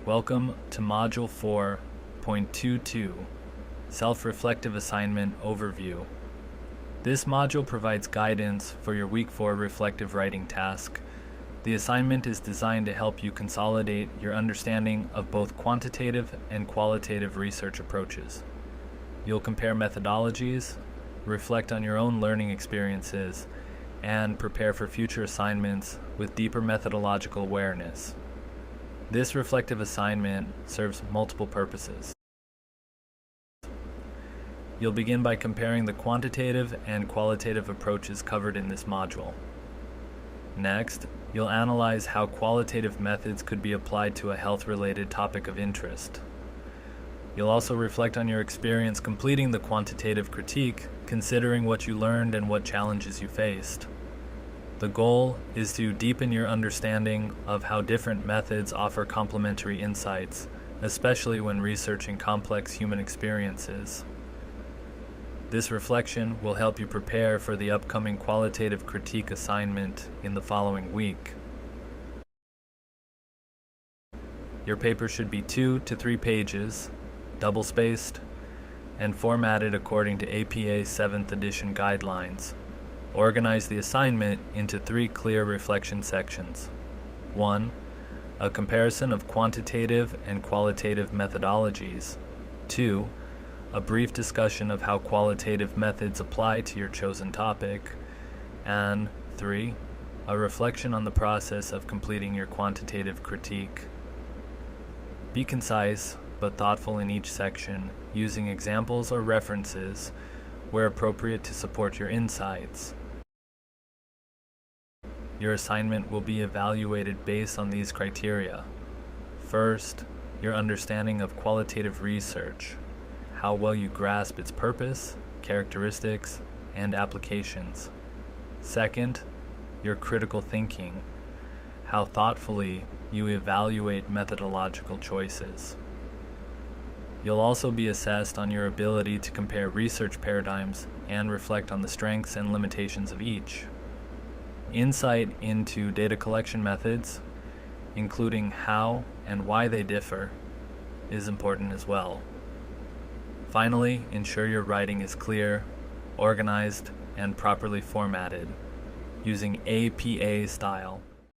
Welcome to Module 4.22, Self-Reflective Assignment Overview. This module provides guidance for your Week 4 reflective writing task. The assignment is designed to help you consolidate your understanding of both quantitative and qualitative research approaches. You'll compare methodologies, reflect on your own learning experiences, and prepare for future assignments with deeper methodological awareness. This reflective assignment serves multiple purposes. You'll begin by comparing the quantitative and qualitative approaches covered in this module. Next, you'll analyze how qualitative methods could be applied to a health-related topic of interest. You'll also reflect on your experience completing the quantitative critique, considering what you learned and what challenges you faced. The goal is to deepen your understanding of how different methods offer complementary insights, especially when researching complex human experiences. This reflection will help you prepare for the upcoming qualitative critique assignment in the following week. Your paper should be 2 to 3 pages, double-spaced, and formatted according to APA 7th edition guidelines. Organize the assignment into 3 clear reflection sections. 1. A comparison of quantitative and qualitative methodologies. 2. A brief discussion of how qualitative methods apply to your chosen topic. And 3. A reflection on the process of completing your quantitative critique. Be concise but thoughtful in each section, using examples or references where appropriate to support your insights. Your assignment will be evaluated based on these criteria. First, your understanding of qualitative research, how well you grasp its purpose, characteristics, and applications. Second, your critical thinking, how thoughtfully you evaluate methodological choices. You'll also be assessed on your ability to compare research paradigms and reflect on the strengths and limitations of each. Insight into data collection methods, including how and why they differ, is important as well. Finally, ensure your writing is clear, organized, and properly formatted, using APA style.